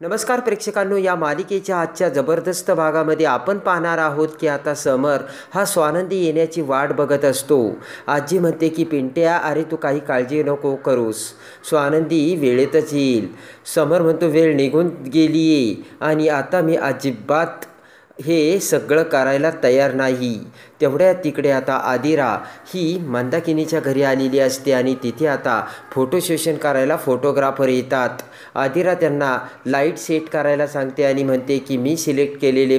नमस्कार प्रेक्षकांनो, या मालिकेच्या आजच्या जबरदस्त भागामध्ये आपण पाहणार आहोत की आता समर हा स्वानंदी येण्याची वाट बघत असतो. आजी म्हणते की पिंट्या, अरे तू काही काळजी नको करूस, स्वानंदी वेळेतच येईल. समर म्हणतो वेळ निघून गेली आहे आणि आता मी अजिबात हे सगळं करायला तयार नाही. तेवढ्यात तिकडे आता आदिरा ही मंदाकिनीच्या घरी आलेली असते आणि तिथे आता फोटो सेशन करायला फोटोग्राफर येतात. आदिरा त्यांना लाईट सेट करायला सांगते आणि म्हणते की मी सिलेक्ट केलेले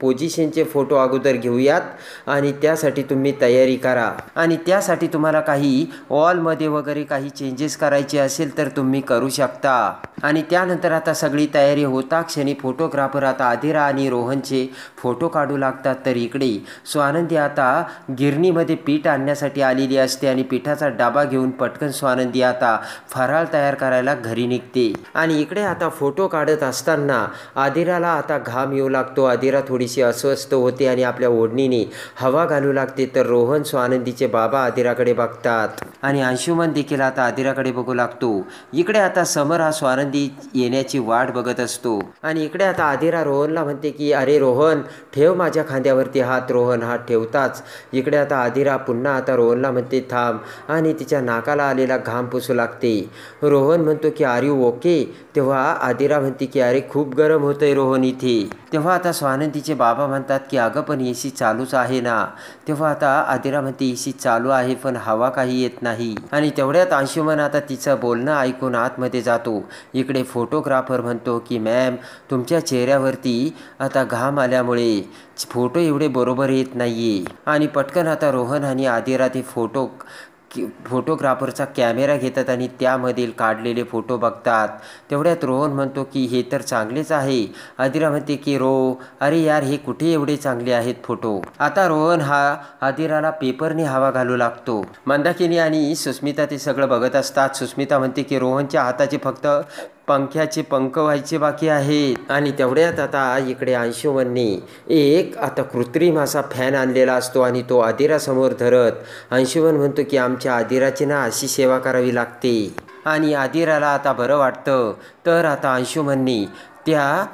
पोझिशनचे फोटो अगोदर घेऊयात आणि त्यासाठी तुम्ही तयारी करा आणि त्यासाठी तुम्हाला काही वॉलमध्ये वगैरे काही चेंजेस करायचे असेल तर तुम्ही करू शकता. आणि त्यानंतर आता सगळी तयारी होता क्षणी फोटोग्राफर आता आदिरा आणि रोहनचे फोटो काढू लागतात. तर इकडे स्वानंदी आता गिरणीमध्ये पीठ आणण्यासाठी आलेली असते आणि पिठाचा डबा घेऊन पटकन स्वानंदी आता फराळ तयार करायला घरी निघते. आणि इकडे आता फोटो काढत असताना आदिराला आता घाम येऊ लागतो. आदिरा थोडीशी अस्वस्थ होते आणि आपल्या ओढणीने हवा घालू लागते. तर रोहन स्वानंदीचे बाबा आदिराकडे बघतात आणि अंशुमन देखील आता आदिराकडे बघू लागतो. इकडे आता समर हा स्वानंदी येण्याची वाट बघत असतो आणि इकडे आता आदिरा रोहनला म्हणते की अरे रोहन, ठेव माझ्या खांद्यावरती हात. रोहन हात ठेवताच इकडे आता आदिरा पुन्हा आता रोहनला म्हणते थांब आणि तिच्या नाकाला आलेला घाम पुसू लागते. रोहन म्हणतो की आर यू ओके? तेव्हा आदिरा म्हणते की अरे खूप गरम होतंय रोहन इथे. तेव्हा आता स्वानंदीचे बाबा म्हणतात की अगं पण एसी चालूच आहे ना. तेव्हा आता आदिरा म्हणते एसी चालू आहे पण हवा काही येत नाही. आणि तेवढ्यात अंशुमन आता तिचं बोलणं ऐकून आतमध्ये जातो. इकडे फोटोग्राफर म्हणतो की मॅम, तुमच्या चेहऱ्यावरती आता घाम आल्यामुळे फोटो एवढे बरोबर येत नाहीये. आणि पटकन आता रोहन आणि आदिरा ते फोटोग्राफरचा कॅमेरा घेतात आणि त्यामधील काढलेले फोटो बघतात. तेवढ्यात रोहन म्हणतो की हे तर चांगलेच आहे. आदिरा म्हणते की अरे यार, हे कुठे एवढे चांगले आहेत फोटो. आता रोहन हा आदिराला पेपरने हवा घालू लागतो. मंदाकिनी आणि सुस्मिता ते सगळं बघत असतात. सुस्मिता म्हणते की रोहनच्या हाताचे फक्त पंख्याचे पंख व्हायचे बाकी आहेत. आणि तेवढ्यात आता इकडे अंशुमनने एक आता कृत्रिम असा फॅन आणलेला असतो आणि तो आदिरासमोर धरत अंशुमन म्हणतो की आमच्या आदिराची ना अशी सेवा करावी लागते. आणि आदिराला आता बरं वाटतं. तर आता अंशुमनने त्या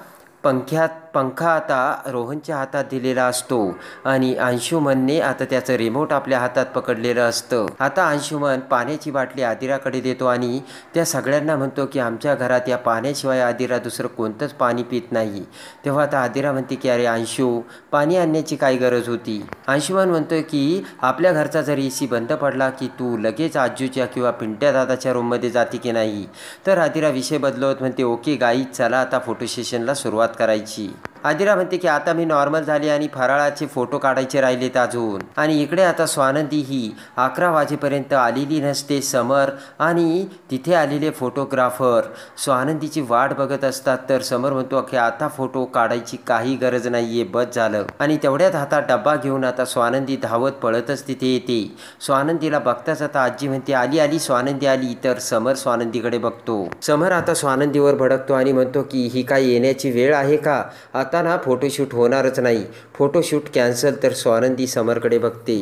पंखा आता रोहनच्या हातात दिलेला असतो आणि अंशुमनने आता त्याचं रिमोट आपल्या हातात पकडलेलं असतं. आता अंशुमन पाण्याची बाटली आदिराकडे देतो आणि त्या सगळ्यांना म्हणतो की आमच्या घरात या पाण्याशिवाय आदिरा दुसरं कोणतंच पाणी पित नाही. तेव्हा आता आदिरा म्हणते की अरे अंशू, पाणी आणण्याची काय गरज होती. अंशुमन म्हणतोय की आपल्या घरचा जर एसी बंद पडला की तू लगेच आजूच्या किंवा पिंट्या दादाच्या रूममध्ये जाते की नाही. तर आदिरा विषय बदलवत म्हणते ओके गाईज, चला आता फोटो सेशनला सुरुवात करायची. आदिरा म्हणते की आता मी नॉर्मल झाली आणि फराळाचे फोटो काढायचे राहिलेत अजून. आणि इकडे आता स्वानंदी ही 11 वाजेपर्यंत आलेली नसते. समर आणि तिथे आलेले फोटोग्राफर स्वानंदीची वाट बघत असतात. तर समर म्हणतो की आता फोटो काढायची काही गरज नाहीये, बस झालं. आणि तेवढ्यात हातात डब्बा घेऊन आता स्वानंदी धावत पळतच तिथे येते. स्वानंदीला बघताच आता आजी म्हणते आली आली, स्वानंदी आली. तर समर स्वानंदीकडे बघतो. समर आता स्वानंदीवर भडकतो आणि म्हणतो की ही काय येण्याची वेळ आहे का? आता ना फोटोशूट होणारच नाही, फोटोशूट कॅन्सल. तर स्वानंदी समरकडे बघते.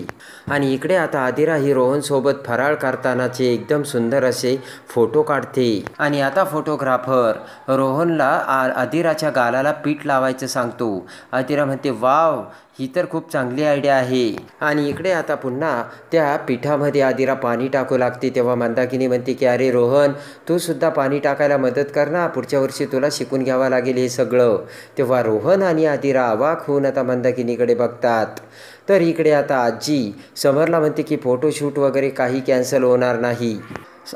आणि इकडे आता आदिरा ही रोहनसोबत फराळ करतानाचे एकदम सुंदर असे फोटो काढते. आणि आता फोटोग्राफर रोहनला आदिराच्या गालाला पीठ लावायचं सांगतो. आदिरा म्हणते वाव, ही तर खूप चांगली आयडिया आहे. आणि इकडे आता पुन्हा त्या पिठामध्ये आदिरा पाणी टाकू लागते. तेव्हा मंदाकिनी म्हणते की अरे रोहन, तू सुद्धा पाणी टाकायला मदत कर ना, पुढच्या वर्षी तुला शिकून घ्यावं लागेल हे सगळं. तेव्हा रोहन आणि आदिरा अवाक होऊन आता मंदाकिनीकडे बघतात. तर इकडे आता आजी समरला म्हणते की फोटोशूट वगैरे काही कॅन्सल होणार नाही.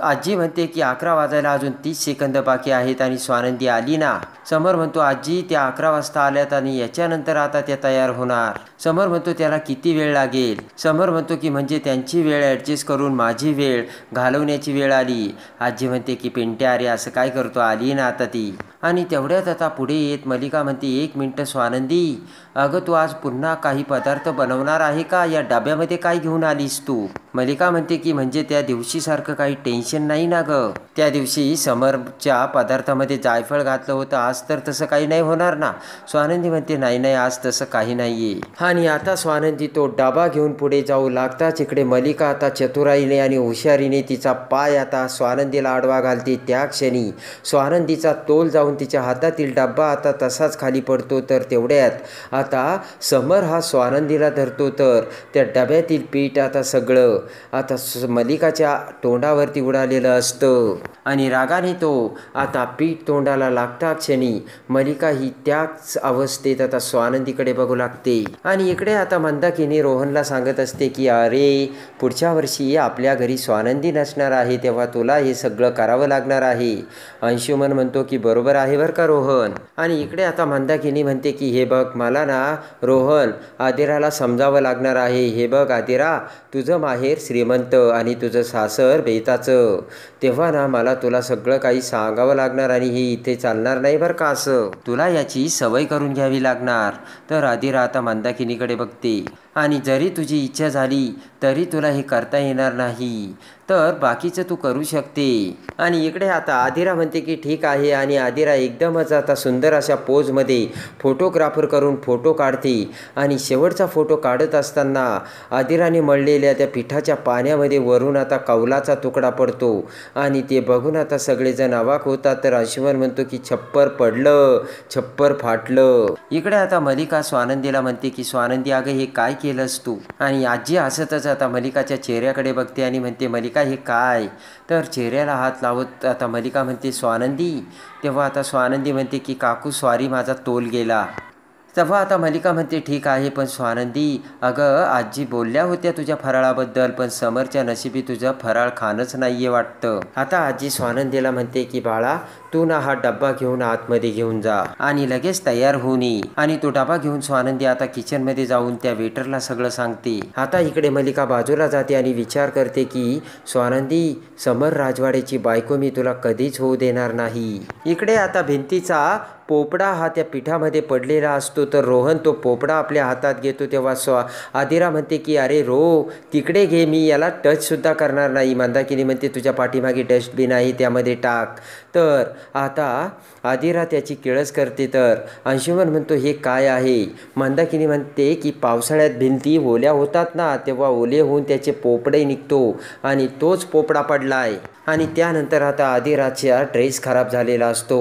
आजी म्हणते की 11 वाजायला अजून 30 सेकंद बाकी आहेत आणि स्वानंदी आली ना. समर म्हणतो आजी त्या 11 वाजता आल्यात आणि याच्यानंतर आता त्या तयार होणार. समर म्हणतो त्याला किती वेळ लागेल. समर म्हणतो की म्हणजे त्यांची वेळ ॲडजस्ट करून माझी वेळ घालवण्याची वेळ आली. आजी म्हणते की पिंट्या, अरे असं काय करतो, आली ना आता ती. आणि तेवढ्यात आता पुढे येत मल्लिका म्हणते 1 मिनिट स्वानंदी, अगं तू आज पुन्हा काही पदार्थ बनवणार आहे का? या डब्यामध्ये काय घेऊन आलीस तू? मल्लिका म्हणते की म्हणजे त्या दिवशीसारखं काही टेन्शन नाही ना गं. त्या दिवशी समरच्या पदार्थामध्ये जायफळ घातलं होतं, आज तर तसं काही नाही होणार ना. स्वानंदी म्हणते नाही नाही, आज तसं काही नाहीये. आणि आता स्वानंदी तो डबा घेऊन पुढे जाऊ लागताच इकडे मल्लिका आता चतुराईने आणि हुशारीने तिचा पाय आता स्वानंदीला आडवा घालते. त्या क्षणी स्वानंदीचा तोल जाऊन जाऊन तिच्या हातातील डब्बा आता तसाच खाली पडतो. तर तेवढ्यात आता समर हा स्वानंदीला धरतो. तर त्या डब्यातील पीठ आता सगळं आता मलिकाच्या तोंडावरती उडालेलं असतं आणि रागाने तो आता पीठ तोंडाला लागता क्षणी मलिका ही त्याच अवस्थेत आता स्वानंदीकडे बघू लागते. आणि इकडे आता मंदाकिनी रोहनला सांगत असते की अरे पुढच्या वर्षी आपल्या घरी स्वानंदी नसणार आहे, तेव्हा तुला हे सगळं करावं लागणार आहे. अंशुमन म्हणतो की बरोबर आहे बरं का रोहन. आणि इकडे आता मंदाकिनी म्हणते की हे बघ मला ना रोहन आदिराला समजावं लागणार आहे. हे बघ आदिरा, तुझं माहेर श्रीमंत आणि तुझं सासर बेताचं, तेव्हा ना मला तुला सगळं काही सांगावं लागणार आणि हे इथे चालणार नाही बरं का. असं तुला याची सवय करून घ्यावी लागणार. तर आदिरा आता मंदाकिनीकडे बघते आणि जरी तुझी इच्छा झाली तरी तुला हे करता येणार नाही, तर बाकीचं तू करू शकते. आणि इकडे आता आदिरा म्हणते की ठीक आहे. आणि आदिरा एकदमच आता सुंदर अशा पोजमध्ये फोटोग्राफर करून फोटो काढते. आणि शेवटचा फोटो काढत असताना आदिराने मळलेल्या त्या पिठाच्या पाण्यामध्ये वरून आता कौलाचा तुकडा पडतो आणि ते बघून आता सगळेजण अवाक होतात. तर अंशुमन म्हणतो की छप्पर पडलं, छप्पर फाटलं. इकडे आता मलिका स्वानंदीला म्हणते की स्वानंदी अगं हे काय केलंस तू. आणि आजी हसतच आता मलिकाच्या चेहऱ्याकडे बघते आणि म्हणते मलिका हे काय. तर चेहऱ्याला हात लावत आता मलिका म्हणते स्वानंदी. तेव्हा आता स्वानंदी म्हणते की काकू सॉरी माझा तोल गेला. तेव्हा आता मलिका म्हणते ठीक आहे पण स्वानंदी अगं आजी बोलल्या होत्या तुझ्या फराळाबद्दल, पण समरच्या नशिबी तुझं फराळ खाणंच नाहीये वाटतं. आता आजी स्वानंदीला म्हणते की बाळा तू ना हा डब्बा घेऊन आतमध्ये घेऊन जा आणि लगेच तयार होऊन ये. आणि तो डबा घेऊन स्वानंदी आता किचनमध्ये जाऊन त्या वेटरला सगळं सांगते. आता इकडे मलिका बाजूला जाते आणि विचार करते की स्वानंदी समर राजवाड्याची बायको मी तुला कधीच होऊ देणार नाही. इकडे आता भिंतीचा पोपडा हा त्या पिठामध्ये पडलेला असतो. तर रोहन तो पोपडा आपल्या हातात घेतो. तेव्हा आदिरा म्हणते की अरे तिकडे घे, मी याला टचसुद्धा करणार नाही. मंदाकिनी म्हणते तुझ्या पाठीमागे डस्टबिन आहे त्यामध्ये टाक. तर आता आदिरा त्याची किळस करते. तर अंशुमन म्हणतो हे काय आहे. मंदाकिनी म्हणते की पावसाळ्यात भिंती ओल्या होतात ना, तेव्हा ओले होऊन त्याचे पोपडे निघतो आणि तोच पोपडा पडलाय. आणि त्यानंतर आता आदिराचा ड्रेस खराब झालेला असतो.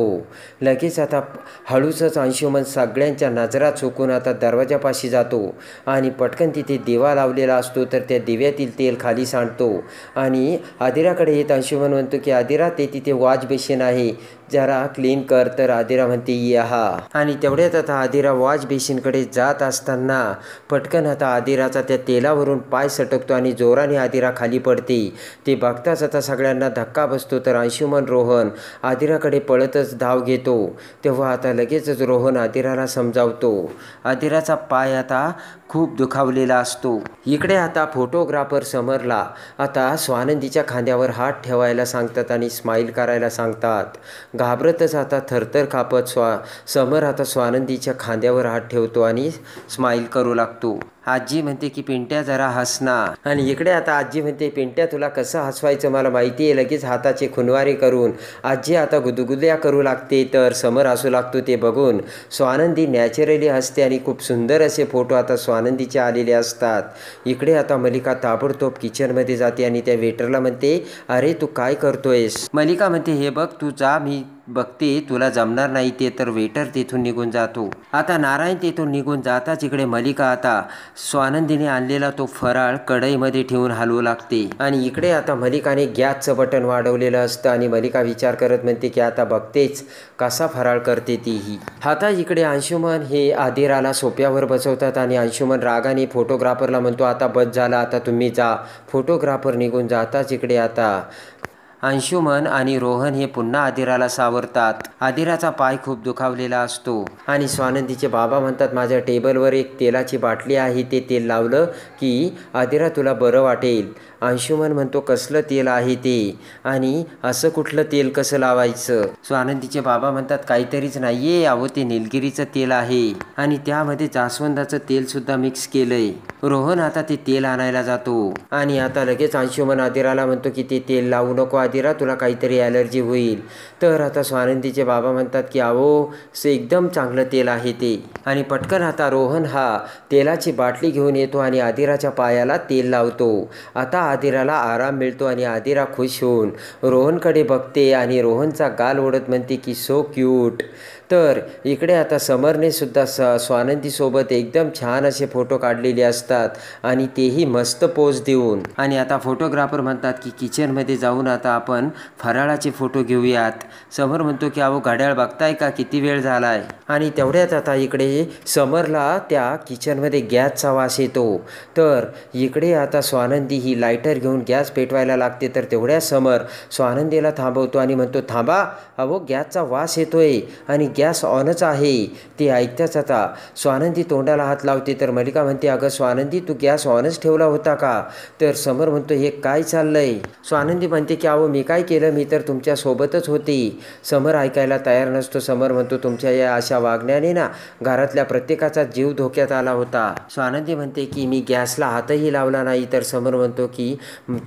लगेच आता हळूच अंशुमन सगळ्यांच्या नजरा चुकून आता दरवाजापाशी जातो आणि पटकन तिथे दिवा लावलेला असतो. तर त्या दिव्यातील तेल खाली सांडतो आणि आदिराकडे येत अंशुमन म्हणतो की आदिरा ते तिथे वॉश बेसिन आहे, जरा क्लीन कर. तर आदिरा म्हणते या. आणि तेवढ्यात आता आदिरा वॉश बेसिनकडे जात असताना पटकन आता आदिराचा त्या तेलावरून पाय सटकतो आणि जोराने आदिरा खाली पडते. ते बघताच आता सगळ्यांना धक्का बसतो. तर अंशुमन रोहन आदिराकडे पळतच धाव घेतो. तेव्हा आता लगेचच रोहन आदिराला समजावतो. आदिराचा पाय आता खूप दुखावलेला असतो. इकडे आता फोटोग्राफर समरला आता स्वानंदीच्या खांद्यावर हात ठेवायला सांगतात आणि स्माईल करायला सांगतात. घाबरतच आता थरथर कापत समर आता स्वानंदीच्या खांद्यावर हात ठेवतो आणि स्माईल करू लागतो. आजी म्हणते की पिंट्या जरा हसना. आणि इकडे आता आजी म्हणते पिंट्या तुला कसं हसवायचं मला माहिती आहे. लगेच हाताचे खुनवारे करून आजी आता गुदगुद्या करू लागते. तर समर हसू लागतो. ते बघून स्वानंदी नॅचरली हसते आणि खूप सुंदर असे फोटो आता स्वानंदीचे आलेले असतात. इकडे आता मलिका ताबडतोब किचनमध्ये जाते आणि त्या वेटरला म्हणते अरे तू काय करतोयस. मलिका म्हणते हे बघ तू जा, मी बघते तुला जमणार नाही ते. तर वेटर तिथून निघून जातो. आता नारायण तिथून निघून जाताच इकडे मलिका आता स्वानंदीने आणलेला तो फराळ कढईमध्ये ठेवून हलवू लागते. आणि इकडे आता मलिकाने गॅसचं बटन वाढवलेलं असतं आणि मलिका विचार करत म्हणते की आता बघतेच कसा फराळ करते तीही. आता इकडे अंशुमन हे आदिराला सोप्यावर बसवतात आणि अंशुमन रागाने फोटोग्राफरला म्हणतो आता बस झाला, आता तुम्ही जा. फोटोग्राफर निघून जाताच इकडे आता अंशुमन आणि रोहन हे पुन्हा आदिराला सावरतात. आदिराचा पाय खूप दुखावलेला असतो आणि स्वानंदीचे बाबा म्हणतात माझ्या टेबलवर एक तेलाची बाटली आहे, ते तेल लावलं की आदिरा तुला बरं वाटेल. अंशुमन म्हणतो कसलं तेल आहे ते आणि असं कुठलं तेल कसं लावायचं. स्वानंदीचे बाबा म्हणतात काहीतरीच नाहीये, अहो ते निलगिरीचं तेल आहे आणि त्यामध्ये जास्वंदाचं तेलसुद्धा मिक्स केलंय. रोहन आता ते तेल आणायला जातो आणि आता लगेच अंशुमन आदिराला म्हणतो की ते तेल लावू नको आदिरा, आदिरा तुला काहीतरी ॲलर्जी होईल. तर आता स्वानंदीचे बाबा म्हणतात की अहो एकदम चांगलं तेल आहे ते. आणि पटकन आता रोहन हा तेलाची बाटली घेऊन येतो आणि आदिराच्या पायाला तेल लावतो. आता आदिराला आराम मिळतो आणि आदिरा खुश होऊन रोहनकडे बघते आणि रोहनचा गाल ओढत म्हणते की सो क्यूट. तर इकडे आता समरने सुद्धा स्वानंदीसोबत एकदम छान असे फोटो काढलेले असतात आणि तेही मस्त पोज देऊन. आणि आता फोटोग्राफर म्हणतात की किचनमध्ये जाऊन आता आपण फराळाचे फोटो घेऊयात. समर म्हणतो की अहो घड्याळ बघताय का किती वेळ झाला आहे. आणि तेवढ्यात आता इकडे समरला त्या किचनमध्ये गॅसचा वास येतो. तर इकडे आता स्वानंदी ही लायटर घेऊन गॅस पेटवायला लागते. तर तेवढ्या समर स्वानंदीला थांबवतो आणि म्हणतो थांबा अहो गॅसचा वास येतोय आणि गॅस ऑनच आहे. ते ऐकताच आता स्वानंदी तोंडाला हात लावते. तर मल्लिका म्हणते अगं स्वानंदी तू गॅस ऑनच ठेवला होता का. तर समर म्हणतो हे काय चाललंय. स्वानंदी म्हणते की अहो मी काय केलं मी तर तुमच्या सोबतच होती. समर ऐकायला तयार नसतो. समर म्हणतो तुमच्या या अशा वागण्याने ना घरातल्या प्रत्येकाचा जीव धोक्यात आला होता. स्वानंदी म्हणते की मी गॅसला हातही लावला नाही. तर समर म्हणतो की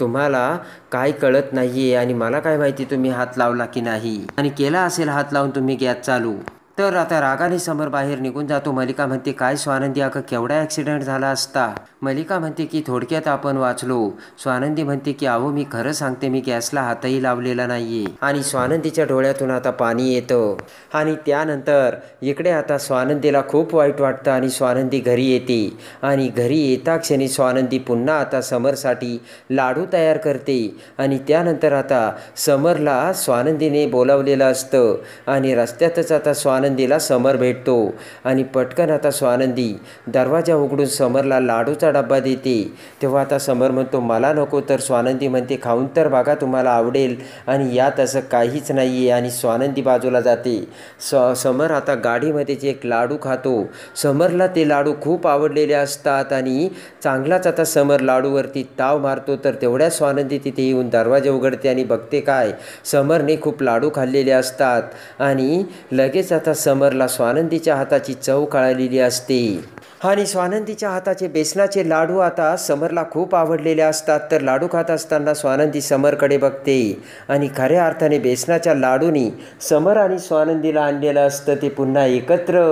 तुम्हाला काय कळत नाहीये आणि मला काय माहिती तुम्ही हात लावला की नाही आणि केला असेल हात लावून तुम्ही गॅस चालू. तर आता रागाने समर बाहेर निघून जातो. मल्लिका म्हणते काय स्वानंदी अगं केवढा ॲक्सिडेंट झाला असता. मल्लिका म्हणते की थोडक्यात आपण वाचलो. स्वानंदी म्हणते की अहो मी खरं सांगते मी गॅसला हातही लावलेला नाहीये. आणि स्वानंदीच्या डोळ्यातून आता पाणी येतं. आणि त्यानंतर इकडे आता स्वानंदीला खूप वाईट वाटतं आणि स्वानंदी घरी येते. आणि घरी येता क्षणी स्वानंदी पुन्हा आता समरसाठी लाडू तयार करते. आणि त्यानंतर आता समरला स्वानंदीने बोलावलेलं असतं आणि रस्त्यातच आता स्वानंदीला समर भेटतो. आणि पटकन आता स्वानंदी दरवाजा उघडून समरला लाडूचा डब्बा देते. तेव्हा आता समर म्हणतो मला नको. तर स्वानंदी म्हणते खाऊन तर बघा तुम्हाला आवडेल. आणि यात असं काहीच नाही आहे. आणि स्वानंदी बाजूला जाते. समर आता गाडीमध्येच एक लाडू खातो. समरला ते लाडू खूप आवडलेले असतात आणि चांगलाच आता समर लाडूवरती ताव मारतो. तर तेवढ्या स्वानंदी तिथे येऊन दरवाजा उघडते आणि बघते काय समरने खूप लाडू खाल्लेले असतात. आणि लगेच आता समरला स्वानंदीच्या हाताची चव कळालेली असते. आणि स्वानंदीच्या हाताचे बेसनाचे लाडू आता समरला खूप आवडलेले असतात. तर लाडू खात असताना स्वानंदी समरकडे बघते आणि खऱ्या अर्थाने बेसनाच्या लाडूनी समर आणि स्वानंदीला आणलेलं असतं ते पुन्हा एकत्र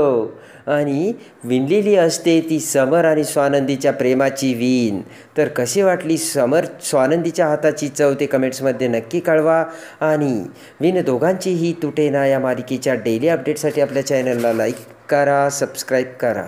आणि विणलेली असते ती समर आणि स्वानंदीच्या प्रेमाची वीण. तर कशी वाटली स्वानंदीच्या हाताची चव ते कमेंट्समध्ये नक्की कळवा. आणि विण दोघांचीही तुटे ना या मालिकेच्या डेली अपडेटसाठी आपल्या चॅनलला लाईक करा, सबस्क्राईब करा.